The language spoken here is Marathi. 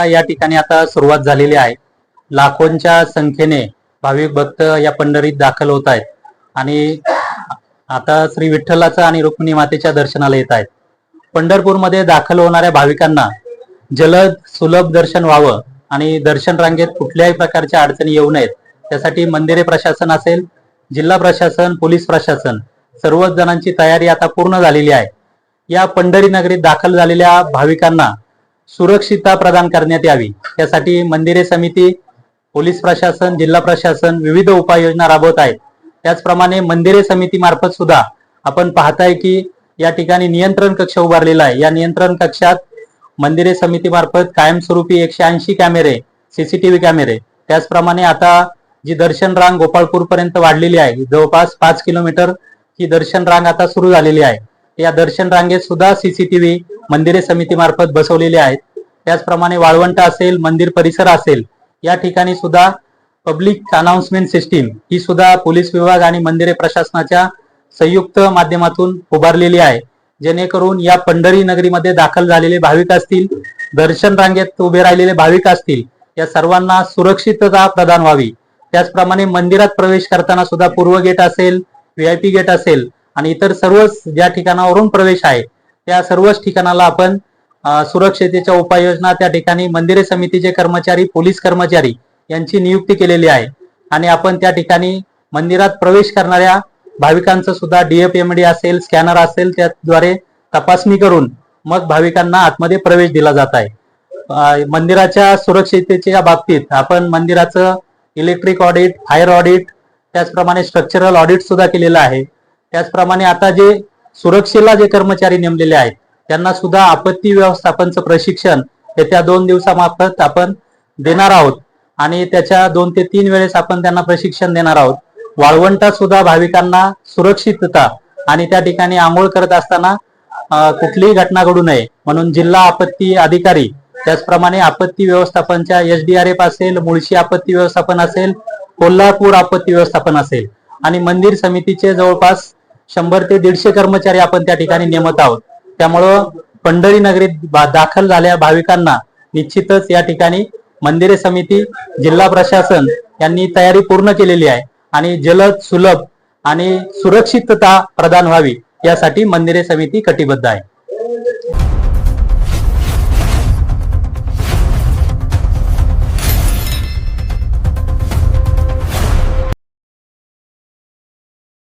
या ठिकाणी आता सुरुवात झालेली आहे। लाखोंच्या संख्येने भाविक भक्त या पंढरीत दाखल होत आहेत आणि आता श्री विठ्ठलाचं आणि रुक्मिणी मातेच्या दर्शनाला येत आहेत। पंढरपूरमध्ये दाखल होणाऱ्या भाविकांना जलद सुलभ दर्शन व्हावं आणि दर्शन रांगेत कुठल्याही प्रकारच्या अडचणी येऊ नयेत त्यासाठी मंदिरे प्रशासन असेल, जिल्हा प्रशासन, पोलीस प्रशासन सर्वच जणांची तयारी आता पूर्ण झालेली आहे। या पंढरी नगरीत दाखल झालेल्या भाविकांना सुरक्षितता प्रदान करण्यात यावी यासाठी मंदिरे समिती, पोलीस प्रशासन, जिल्हा प्रशासन विविध उपाययोजना राबवत आहेत। त्याचप्रमाणे मंदिरे समिती मार्फत सुद्धा आपण पाहताय की या ठिकाणी नियंत्रण कक्ष उभारलेला आहे। या नियंत्रण कक्षात मंदिरे समिती मार्फत कायमस्वरूपी 180 कॅमेरे, सीसीटीव्ही कॅमेरे, त्याचप्रमाणे आता जी दर्शन रांग गोपाळपूर पर्यंत वाढलेली आहे, जवळपास 5 किलोमीटर ही दर्शन रांग आता सुरू झालेली आहे। या दर्शन रांगेत सुद्धा सीसीटीव्ही मंदिरे समिती मार्फत बसवलेले आहेत। त्याचप्रमाणे वाळवंट असेल, मंदिर परिसर असेल, या ठिकाणी सुद्धा पब्लिक अनाउन्समेंट सिस्टीम ही सुद्धा पोलीस विभाग आणि मंदिरे प्रशासनाच्या संयुक्त माध्यमातून उभारलेली आहे, जेणेकरून या पंढरी नगरीमध्ये दाखल झालेले भाविक असतील, दर्शन रांगेत उभे राहिलेले भाविक असतील, या सर्वांना सुरक्षितता प्रदान व्हावी। त्याचप्रमाणे मंदिरात प्रवेश करताना सुद्धा पूर्व गेट असेल, VIP गेट असेल आणि इतर सर्वच ज्या ठिकाणावरून प्रवेश आहे त्या सर्वच ठिकाणाला आपण सुरक्षितेच्या उपाययोजना त्या ठिकाणी मंदिरे समितीचे कर्मचारी, पोलीस कर्मचारी यांची नियुक्ती केलेली आहे आणि आपण त्या ठिकाणी मंदिरात प्रवेश करणाऱ्या भाविकांचं सुद्धा DFMD असेल, स्कॅनर असेल, त्याद्वारे तपासणी करून मग भाविकांना आतमध्ये प्रवेश दिला जात आहे। मंदिराच्या सुरक्षिततेच्या बाबतीत आपण मंदिराचं इलेक्ट्रिक ऑडिट, फायर ऑडिट, त्याचप्रमाणे स्ट्रक्चरल ऑडिट सुद्धा केलेलं आहे। त्याचप्रमाणे आता जे सुरक्षेला जे कर्मचारी नेमलेले आहेत त्यांना सुद्धा आपत्ती व्यवस्थापनचं प्रशिक्षण येत्या 2 दिवसामार्फत आपण देणार आहोत आणि त्याच्या 2 ते 3 वेळेस आपण त्यांना प्रशिक्षण देणार आहोत। वाळवंटात सुद्धा भाविकांना सुरक्षितता आणि त्या ठिकाणी आंघोळ करत असताना कुठलीही घटना घडू नये म्हणून जिल्हा आपत्ती अधिकारी, त्याचप्रमाणे आपत्ती व्यवस्थापनच्या SDRF असेल, मुळशी आपत्ती व्यवस्थापन असेल, कोल्हापूर आपत्ती व्यवस्थापन असेल आणि मंदिर समितीचे जवळपास 100 ते 150 कर्मचारी आपण त्या ठिकाणी नेमत आहोत। त्यामुळं पंढरी नगरीत दाखल झालेल्या भाविकांना निश्चितच या ठिकाणी मंदिरे समिती, जिल्हा प्रशासन यांनी तयारी पूर्ण केलेली आहे आणि जलद, सुलभ आणि सुरक्षितता प्रदान व्हावी यासाठी मंदिरे समिती कटिबद्ध आहे।